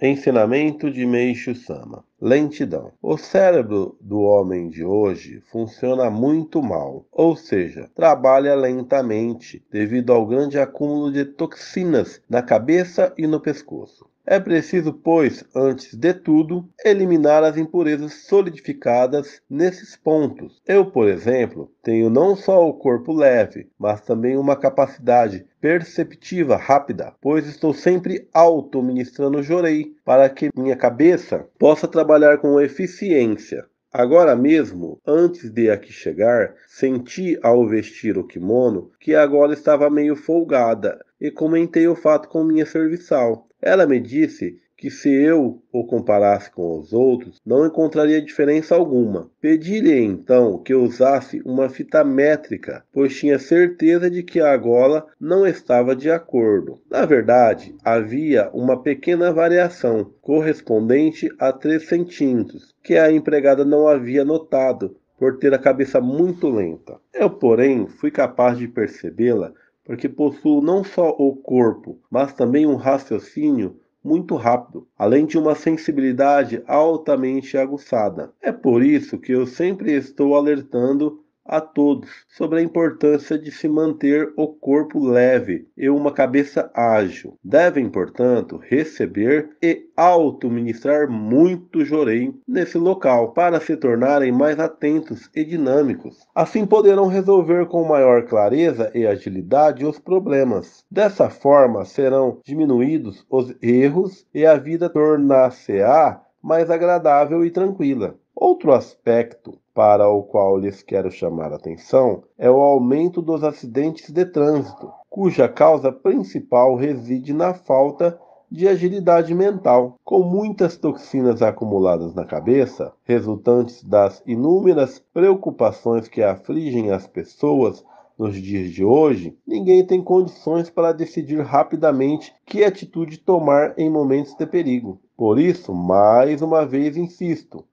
Ensinamento de Meishu Sama. Lentidão. O cérebro do homem de hoje funciona muito mal, ou seja, trabalha lentamente devido ao grande acúmulo de toxinas na cabeça e no pescoço. É preciso, pois, antes de tudo, eliminar as impurezas solidificadas nesses pontos. Eu, por exemplo, tenho não só o corpo leve, mas também uma capacidade perceptiva rápida, pois estou sempre auto-ministrando jorei para que minha cabeça possa trabalhar com eficiência. Agora mesmo, antes de aqui chegar, senti ao vestir o kimono que agora estava meio folgada e comentei o fato com minha serviçal. Ela me disse que se eu o comparasse com os outros, não encontraria diferença alguma. Pedi-lhe então que usasse uma fita métrica, pois tinha certeza de que a gola não estava de acordo. Na verdade, havia uma pequena variação, correspondente a 3 centímetros, que a empregada não havia notado, por ter a cabeça muito lenta. Eu, porém, fui capaz de percebê-la, porque possuo não só o corpo, mas também um raciocínio muito rápido, além de uma sensibilidade altamente aguçada. É por isso que eu sempre estou alertando a todos sobre a importância de se manter o corpo leve e uma cabeça ágil. Devem, portanto, receber e auto-ministrar muito jorei nesse local para se tornarem mais atentos e dinâmicos. Assim poderão resolver com maior clareza e agilidade os problemas. Dessa forma serão diminuídos os erros e a vida tornar-se-á mais agradável e tranquila. Outro aspecto para o qual lhes quero chamar a atenção é o aumento dos acidentes de trânsito, cuja causa principal reside na falta de agilidade mental. Com muitas toxinas acumuladas na cabeça, resultantes das inúmeras preocupações que afligem as pessoas nos dias de hoje, ninguém tem condições para decidir rapidamente que atitude tomar em momentos de perigo. Por isso, mais uma vez insisto,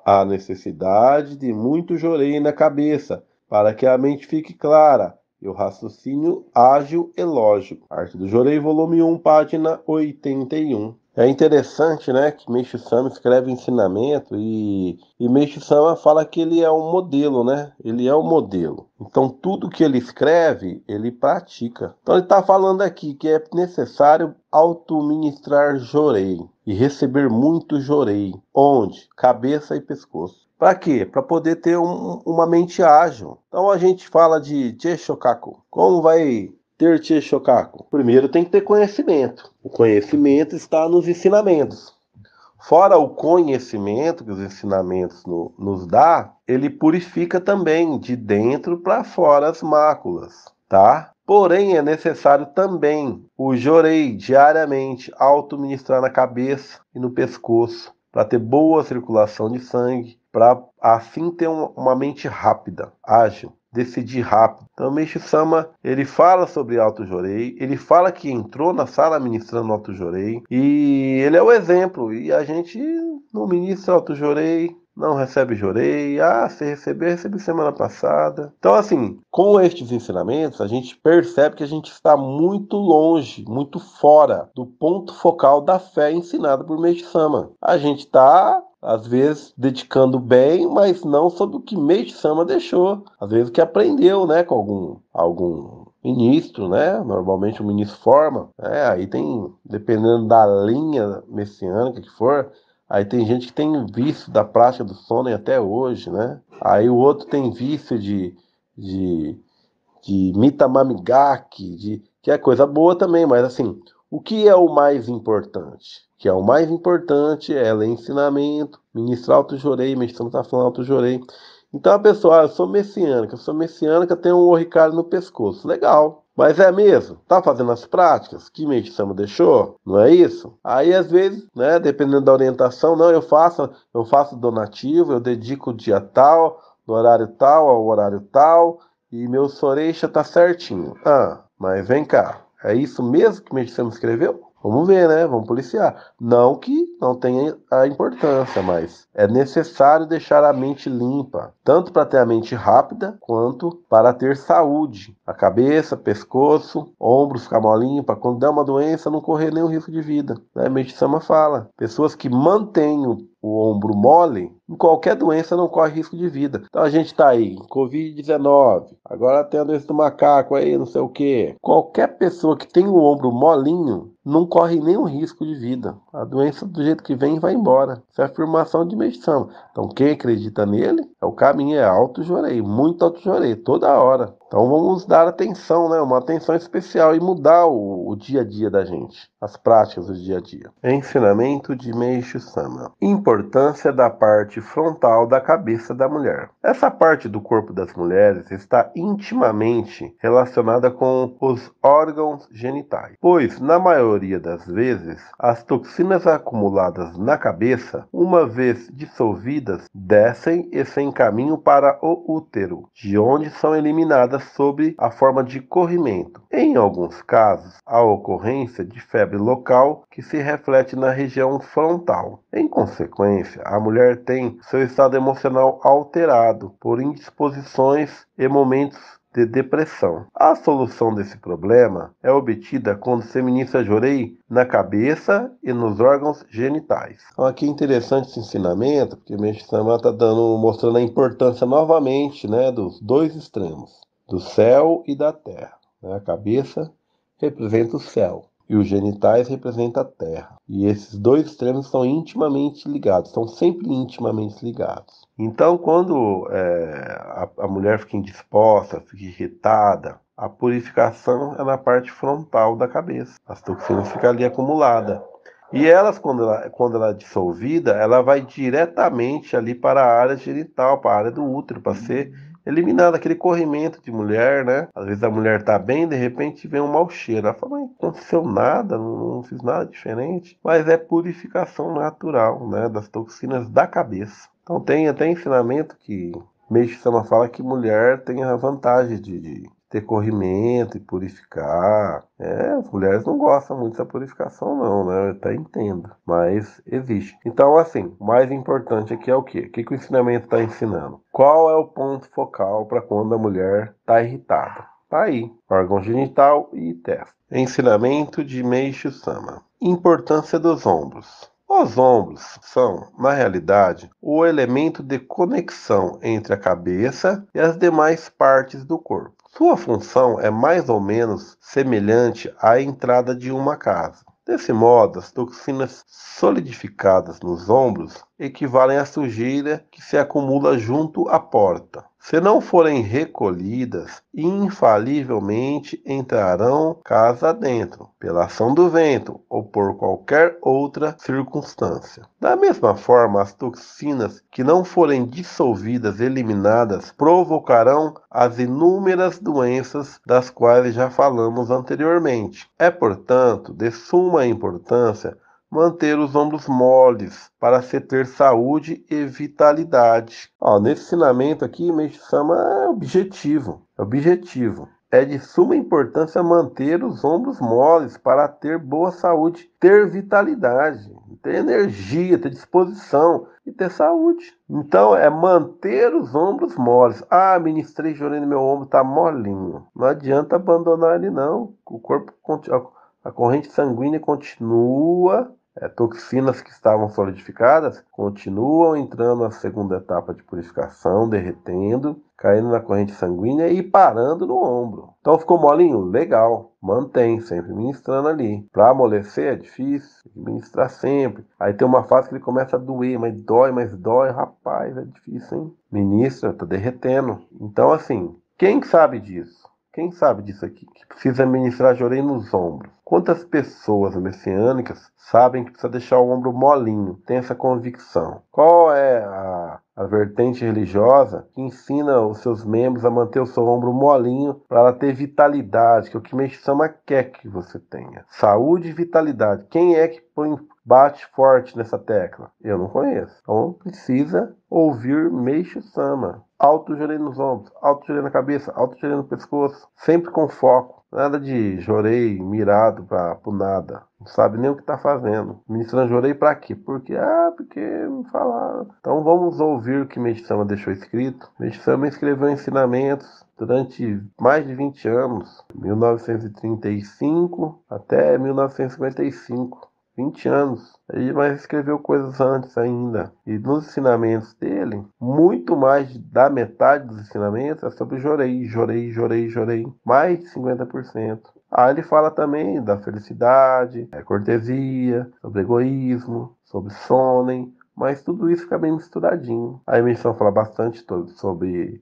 há necessidade de muito jorei na cabeça, para que a mente fique clara e o raciocínio ágil e lógico. Arte do Jorei, volume 1, página 81. É interessante, né, que Meishu Sama escreve ensinamento e Meishu Sama fala que ele é um modelo, né? Ele é um modelo. Então, tudo que ele escreve, ele pratica. Então, ele está falando aqui que é necessário auto-ministrar jorei e receber muito jorei. Onde? Cabeça e pescoço. Para quê? Para poder ter uma mente ágil. Então, a gente fala de Cheshokaku. Como vai ter Cheshokaku? Primeiro tem que ter conhecimento. O conhecimento está nos ensinamentos. Fora o conhecimento que os ensinamentos nos dá, ele purifica também de dentro para fora as máculas, tá? Porém, é necessário também o jorei diariamente auto-ministrar na cabeça e no pescoço, para ter boa circulação de sangue, para assim ter uma mente rápida, ágil, decidir rápido. Então, Meishu Sama, ele fala sobre Alto Jorei, ele fala que entrou na sala ministrando Alto Jorei, e ele é o exemplo, e a gente não ministra Alto Jorei, não recebe jorei, se receber, recebi semana passada. Então, assim, com estes ensinamentos, a gente percebe que a gente está muito longe, muito fora do ponto focal da fé ensinada por Meishu Sama. A gente está às vezes dedicando bem, mas não sobre o que Meishu Sama deixou. Às vezes que aprendeu, né, com algum ministro, né? Normalmente o ministro forma, né? Aí tem, dependendo da linha messiânica que for, aí tem gente que tem vício da prática do sono até hoje, né? Aí o outro tem vício de, de Mitamamigaki, que é coisa boa também, mas assim, o que é o mais importante? O que é o mais importante é ler ensinamento, ministrar auto-jorei, mestrando está falando auto-jorei. Então a pessoa, eu sou messiânica, tenho um oricário no pescoço. Legal. Mas é mesmo? Tá fazendo as práticas que Meishu Sama deixou? Não é isso? Aí às vezes, né, dependendo da orientação, não, eu faço donativo, eu dedico o dia tal, no horário tal, ao horário tal, e meu Soreixa tá certinho. Mas vem cá, é isso mesmo que Meishu Sama escreveu? Vamos ver, né? Vamos policiar. Não que não tenha a importância, mas é necessário deixar a mente limpa, tanto para ter a mente rápida, quanto para ter saúde. A cabeça, pescoço, ombros ficar molinho, para quando der uma doença não correr nenhum risco de vida. Né? Meishi Sama fala. Pessoas que mantêm o ombro mole, em qualquer doença não corre risco de vida. Então a gente tá aí, Covid-19, agora tem a doença do macaco aí, não sei o quê. Qualquer pessoa que tem o ombro molinho não corre nenhum risco de vida. A doença do jeito que vem vai embora. Isso é afirmação de Meishi Sama. Então quem acredita nele, é o caminho, é alto jorei, muito alto jorei, toda hora. Então vamos dar atenção, né? Uma atenção especial e mudar o dia a dia da gente, as práticas do dia a dia. Ensinamento de Meishi Sama. Importância da parte frontal da cabeça da mulher. Essa parte do corpo das mulheres está intimamente relacionada com os órgãos genitais, pois na maioria das vezes as toxinas acumuladas na cabeça, uma vez dissolvidas, descem e se encaminham para o útero, de onde são eliminadas sob a forma de corrimento. Em alguns casos, há ocorrência de febre local que se reflete na região frontal. Em consequência, a mulher tem seu estado emocional alterado por indisposições e momentos de depressão. A solução desse problema é obtida quando se ministra jorei na cabeça e nos órgãos genitais. Então aqui é interessante esse ensinamento, porque o Meishi Sama está mostrando a importância novamente, né, dos dois extremos, do céu e da terra. A cabeça representa o céu e os genitais representam a terra. E esses dois extremos estão intimamente ligados, estão sempre intimamente ligados. Então, quando a mulher fica indisposta, fica irritada, a purificação é na parte frontal da cabeça. As toxinas ficam ali acumuladas. E elas, quando ela é dissolvida, ela vai diretamente ali para a área genital, para a área do útero, para ser eliminado aquele corrimento de mulher, né? Às vezes a mulher tá bem, de repente vem um mau cheiro. Ela fala, mas não aconteceu nada, não fiz nada diferente. Mas é purificação natural, né? Das toxinas da cabeça. Então tem até ensinamento que Meishi Sama fala que mulher tem a vantagem de ter corrimento e purificar. As mulheres não gostam muito dessa purificação não, né? Eu até entendo, mas existe. Então, assim, o mais importante aqui é o quê? O que o ensinamento está ensinando? Qual é o ponto focal para quando a mulher está irritada? Tá aí, órgão genital e testa. Ensinamento de Meishi Sama. Importância dos ombros. Os ombros são, na realidade, o elemento de conexão entre a cabeça e as demais partes do corpo. Sua função é mais ou menos semelhante à entrada de uma casa. Desse modo, as toxinas solidificadas nos ombros equivalem à sujeira que se acumula junto à porta. Se não forem recolhidas, infalivelmente entrarão casa dentro, pela ação do vento ou por qualquer outra circunstância. Da mesma forma, as toxinas que não forem dissolvidas e eliminadas provocarão as inúmeras doenças das quais já falamos anteriormente. É, portanto, de suma importância manter os ombros moles para se ter saúde e vitalidade. Nesse ensinamento aqui, Meishi Sama é objetivo. É de suma importância manter os ombros moles para ter boa saúde, ter vitalidade, ter energia, ter disposição e ter saúde. Então é manter os ombros moles. Ministrei jorei no meu ombro, tá molinho. Não adianta abandonar ele não. O corpo, a corrente sanguínea continua. Toxinas que estavam solidificadas continuam entrando na segunda etapa de purificação, derretendo, caindo na corrente sanguínea e parando no ombro. Então ficou molinho? Legal. Mantém, sempre ministrando ali. Para amolecer é difícil, tem que ministrar sempre. Aí tem uma fase que ele começa a doer, mas dói, rapaz, é difícil, hein? Ministra, tá derretendo. Então assim, quem sabe disso? Quem sabe disso aqui? Que precisa ministrar jorei nos ombros. Quantas pessoas messiânicas sabem que precisa deixar o ombro molinho? Tem essa convicção. Qual é a vertente religiosa que ensina os seus membros a manter o seu ombro molinho para ela ter vitalidade, que é o que Meishi Sama quer que você tenha. Saúde e vitalidade. Quem é que bate forte nessa tecla? Eu não conheço. Então precisa ouvir Meishi Sama. alto jorei nos ombros, alto jorei na cabeça, alto jorei no pescoço, sempre com foco. Nada de jorei mirado pro nada. Não sabe nem o que está fazendo. Ministrando jorei para quê? Porque me falaram. Então vamos ouvir o que Meixo Sama deixou escrito. Meixo Sama escreveu ensinamentos durante mais de 20 anos, 1935 até 1955. 20 anos. Mas escreveu coisas antes ainda. E nos ensinamentos dele, muito mais da metade dos ensinamentos é sobre jorei, jorei, jorei, jorei. Mais de 50%. Aí ele fala também da felicidade, cortesia, sobre egoísmo, sobre sonem, mas tudo isso fica bem misturadinho. A emissão fala bastante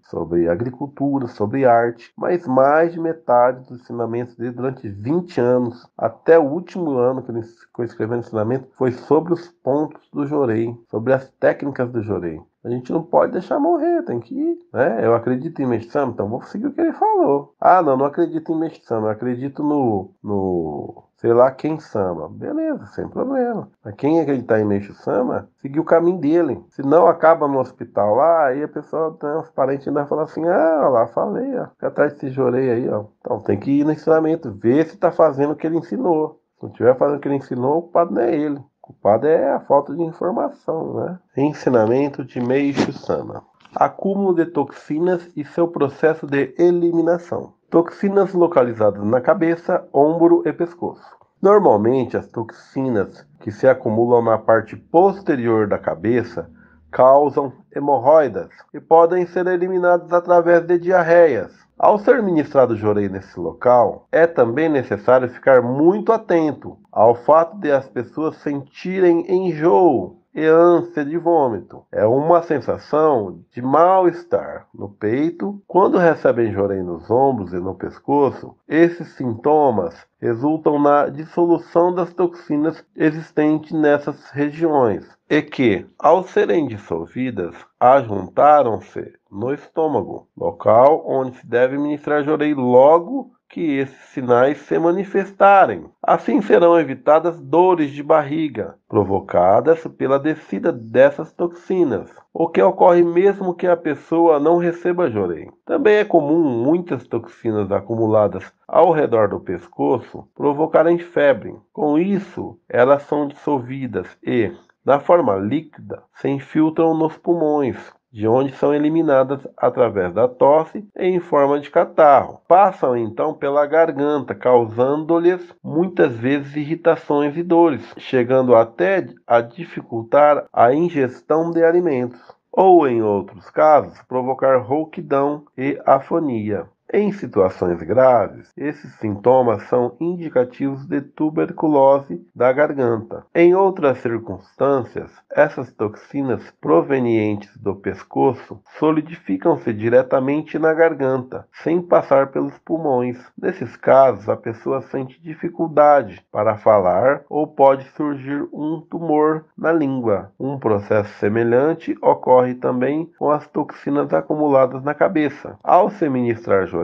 sobre agricultura, sobre arte, mas mais de metade dos ensinamentos dele durante 20 anos, até o último ano que ele ficou escrevendo ensinamento, foi sobre os pontos do jorei, sobre as técnicas do jorei. A gente não pode deixar morrer, tem que ir, né? Eu acredito em Meixo Sama, então vou seguir o que ele falou. Não acredito em Meixo Sama, eu acredito no sei lá quem Sama. Beleza, sem problema. Mas quem acreditar em Meixo Sama, seguir o caminho dele. Se não acaba no hospital lá, aí a pessoa, né, os parentes ainda falam assim, olha lá, falei, ó, fica atrás desse jorei aí, ó. Então tem que ir no ensinamento, ver se tá fazendo o que ele ensinou. Se não estiver fazendo o que ele ensinou, o culpado não é ele. O culpado é a falta de informação, né? Ensinamento de Meixo Sama. Acúmulo de toxinas e seu processo de eliminação. Toxinas localizadas na cabeça, ombro e pescoço. Normalmente, as toxinas que se acumulam na parte posterior da cabeça causam hemorroidas e podem ser eliminadas através de diarreias. Ao ser ministrado jorei nesse local, é também necessário ficar muito atento ao fato de as pessoas sentirem enjoo e ânsia de vômito. É uma sensação de mal-estar no peito. Quando recebem jorei nos ombros e no pescoço, esses sintomas resultam na dissolução das toxinas existentes nessas regiões e que, ao serem dissolvidas, ajuntaram-se no estômago, local onde se deve ministrar jorei logo que esses sinais se manifestarem. Assim serão evitadas dores de barriga provocadas pela descida dessas toxinas, o que ocorre mesmo que a pessoa não receba jorei. Também é comum muitas toxinas acumuladas ao redor do pescoço provocarem febre. Com isso, elas são dissolvidas e, na forma líquida, se infiltram nos pulmões, de onde são eliminadas através da tosse em forma de catarro. Passam então pela garganta, causando-lhes muitas vezes irritações e dores, chegando até a dificultar a ingestão de alimentos, ou em outros casos, provocar rouquidão e afonia. Em situações graves, esses sintomas são indicativos de tuberculose da garganta. Em outras circunstâncias, essas toxinas provenientes do pescoço solidificam-se diretamente na garganta, sem passar pelos pulmões. Nesses casos, a pessoa sente dificuldade para falar ou pode surgir um tumor na língua. Um processo semelhante ocorre também com as toxinas acumuladas na cabeça. Ao se ministrar jorei,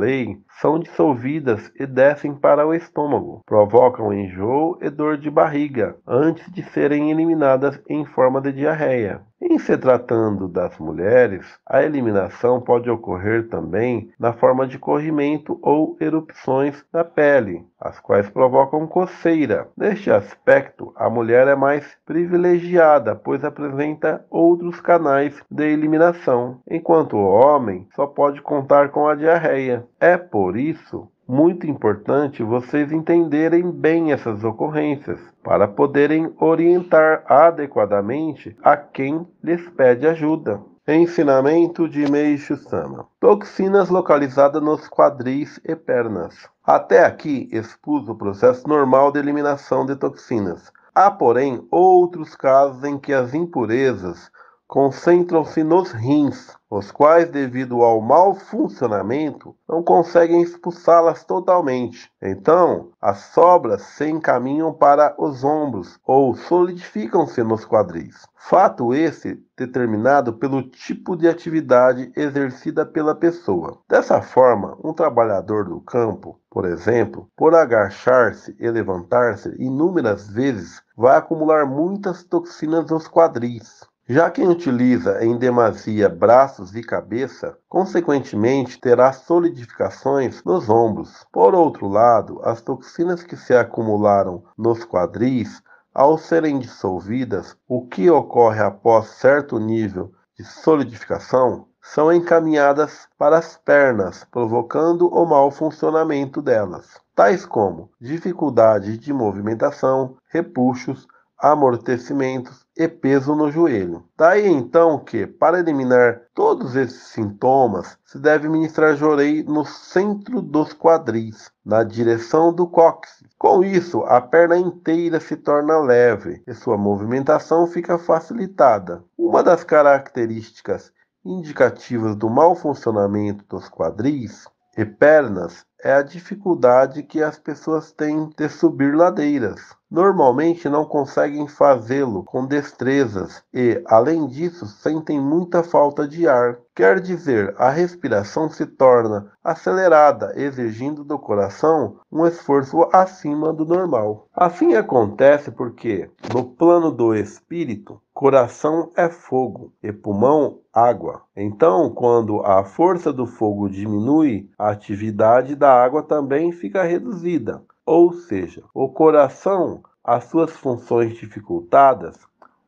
são dissolvidas e descem para o estômago, provocam enjoo e dor de barriga, antes de serem eliminadas em forma de diarreia. Em se tratando das mulheres, a eliminação pode ocorrer também na forma de corrimento ou erupções na pele, as quais provocam coceira. Neste aspecto, a mulher é mais privilegiada, pois apresenta outros canais de eliminação, enquanto o homem só pode contar com a diarreia. É por isso muito importante vocês entenderem bem essas ocorrências, para poderem orientar adequadamente a quem lhes pede ajuda. Ensinamento de Meixo Sama. Toxinas localizadas nos quadris e pernas. Até aqui expus o processo normal de eliminação de toxinas. Há, porém, outros casos em que as impurezas concentram-se nos rins, os quais, devido ao mau funcionamento, não conseguem expulsá-las totalmente. Então, as sobras se encaminham para os ombros ou solidificam-se nos quadris. Fato esse determinado pelo tipo de atividade exercida pela pessoa. Dessa forma, um trabalhador do campo, por exemplo, por agachar-se e levantar-se inúmeras vezes, vai acumular muitas toxinas nos quadris. Já quem utiliza em demasia braços e cabeça, consequentemente terá solidificações nos ombros. Por outro lado, as toxinas que se acumularam nos quadris, ao serem dissolvidas, o que ocorre após certo nível de solidificação, são encaminhadas para as pernas, provocando o mau funcionamento delas, tais como dificuldade de movimentação, repuxos, amortecimentos e peso no joelho. Daí então que, para eliminar todos esses sintomas, se deve ministrar jorei no centro dos quadris, na direção do cóccix. Com isso, a perna inteira se torna leve e sua movimentação fica facilitada. Uma das características indicativas do mau funcionamento dos quadris e pernas é a dificuldade que as pessoas têm de subir ladeiras. Normalmente não conseguem fazê-lo com destrezas e, além disso, sentem muita falta de ar. Quer dizer, a respiração se torna acelerada, exigindo do coração um esforço acima do normal. Assim acontece porque, no plano do espírito, coração é fogo e pulmão água. Então, quando a força do fogo diminui, a atividade da água também fica reduzida. Ou seja, o coração, as suas funções dificultadas,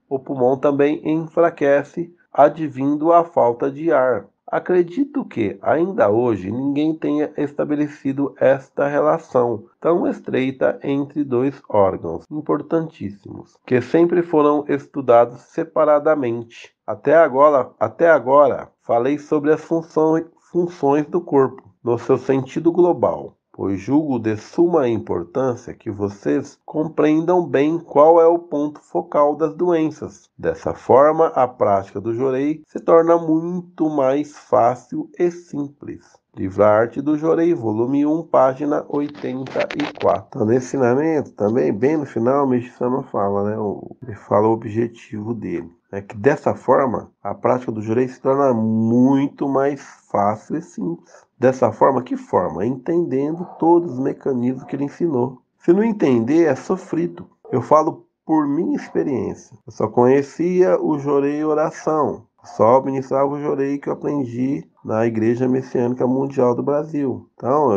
o pulmão também enfraquece, advindo a falta de ar. Acredito que, ainda hoje, ninguém tenha estabelecido esta relação tão estreita entre dois órgãos importantíssimos, que sempre foram estudados separadamente. Até agora falei sobre as funções do corpo, no seu sentido global, pois julgo de suma importância que vocês compreendam bem qual é o ponto focal das doenças. Dessa forma, a prática do Jorei se torna muito mais fácil e simples. Livrar-te do Jorei, volume 1, página 84. Então, nesse ensinamento, também, bem no final, o Mestre-sama fala, né? Ele fala o objetivo dele. É que dessa forma, a prática do Jorei se torna muito mais fácil e simples. Dessa forma, que forma? Entendendo todos os mecanismos que ele ensinou. Se não entender, é sofrido. Eu falo por minha experiência. Eu só conhecia o Jorei Oração. Só ministrava o Jorei que eu aprendi na Igreja Messiânica Mundial do Brasil. Então,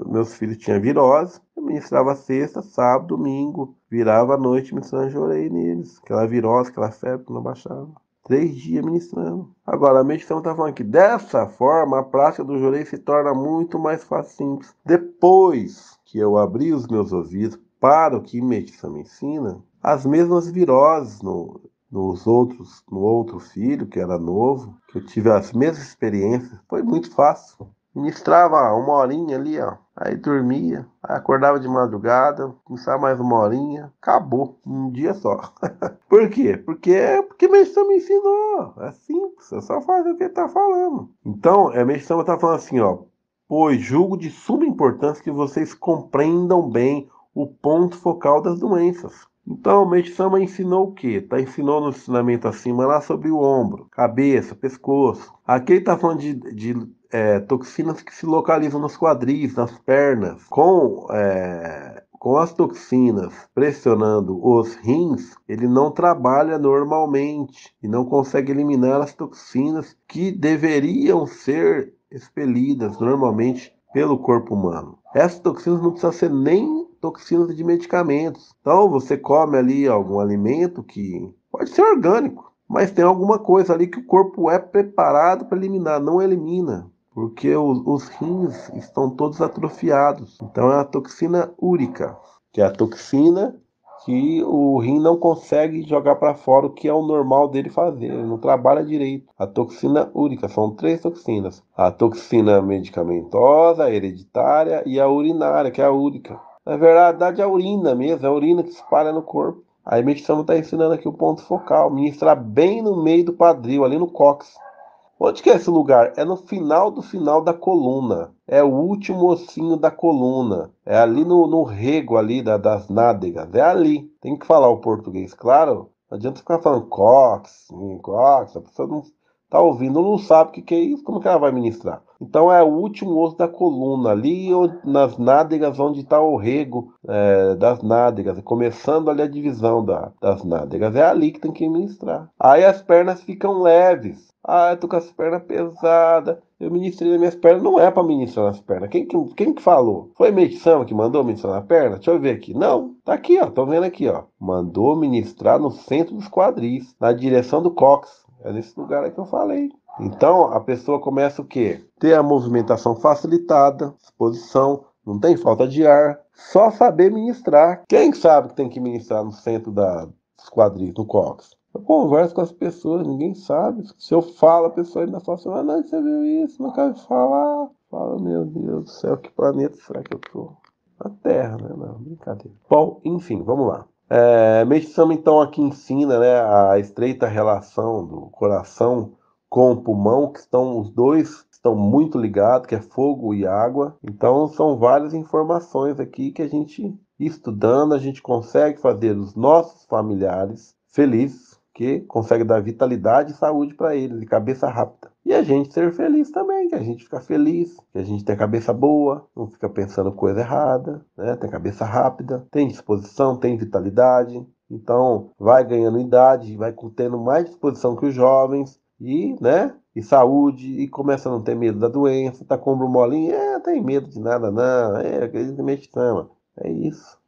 meus filhos tinham virose. Eu ministrava sexta, sábado, domingo. Virava à noite ministrando Jorei neles. Aquela virose, aquela febre que não baixava. 3 dias ministrando. Agora, a meditação está falando que dessa forma a prática do Jorei se torna muito mais fácil e simples. Depois que eu abri os meus ouvidos para o que meditação me ensina, as mesmas viroses no outro filho, que era novo, que eu tive as mesmas experiências, foi muito fácil. Ministrava uma horinha ali, ó. Aí dormia, aí acordava de madrugada, começava mais uma horinha, acabou, um dia só. Por quê? Porque meditação me ensinou. É simples, é só fazer o que ele está falando. Então, a meditação está falando assim, ó. Pois julgo de suma importância que vocês compreendam bem o ponto focal das doenças. Então, Medisama ensinou o quê? Ensinou no ensinamento acima lá sobre o ombro, cabeça, pescoço. Aqui ele está falando de toxinas que se localizam nos quadris, nas pernas. Com as toxinas pressionando os rins, ele não trabalha normalmente e não consegue eliminar as toxinas que deveriam ser expelidas normalmente pelo corpo humano. Essas toxinas não precisam ser nem toxinas de medicamentos. Então você come ali algum alimento que pode ser orgânico, mas tem alguma coisa ali que o corpo é preparado para eliminar, não elimina. Porque os rins estão todos atrofiados. Então é a toxina úrica, que é a toxina que o rim não consegue jogar para fora, o que é o normal dele fazer. Ele não trabalha direito. A toxina úrica, são 3 toxinas. A toxina medicamentosa, a hereditária e a urinária, que é a úrica. Na verdade, é a urina mesmo, é a urina que se espalha no corpo. A meditação está ensinando aqui o ponto focal, ministrar bem no meio do quadril, ali no cóccix. Onde que é esse lugar? É no final do final da coluna. É o último ossinho da coluna. É ali no rego ali das nádegas. É ali. Tem que falar o português, claro. Não adianta ficar falando cóccix. A pessoa não está ouvindo, não sabe o que é isso. Como que ela vai ministrar? Então, Então é o último osso da coluna, ali nas nádegas onde está o rego das nádegas, começando ali a divisão das nádegas. É ali que tem que ministrar. Aí as pernas ficam leves. Ah, eu tô com as pernas pesadas. Eu ministrei nas minhas pernas. Não é para ministrar nas pernas. Quem que falou? Foi a medicina que mandou ministrar na perna? Deixa eu ver aqui. Não, tá aqui, ó. Tô vendo aqui, ó. Mandou ministrar no centro dos quadris, na direção do cóccix. É nesse lugar aí que eu falei. Então, a pessoa começa o quê? Ter a movimentação facilitada, exposição, não tem falta de ar, só saber ministrar. Quem sabe que tem que ministrar no centro dos quadris, no cóccix? Eu converso com as pessoas, ninguém sabe. Se eu falo, a pessoa ainda fala assim, ah, não, você viu isso, não quero falar. Fala, meu Deus do céu, que planeta será que eu tô? Na Terra, né? Não, brincadeira. Bom, enfim, vamos lá. Meditação, então, aqui ensina, né, a estreita relação do coração com o pulmão, que os dois estão muito ligados, que é fogo e água. Então, são várias informações aqui que a gente, estudando, a gente consegue fazer os nossos familiares felizes, que consegue dar vitalidade e saúde para eles, de cabeça rápida. E a gente ser feliz também, que a gente fica feliz, que a gente tem a cabeça boa, não fica pensando coisa errada, né? Tem cabeça rápida, tem disposição, tem vitalidade. Então, vai ganhando idade, vai tendo mais disposição que os jovens e, né? E saúde, e começa a não ter medo da doença, tá com o ombro molinho, tem medo de nada não, acredita em meditação. É isso.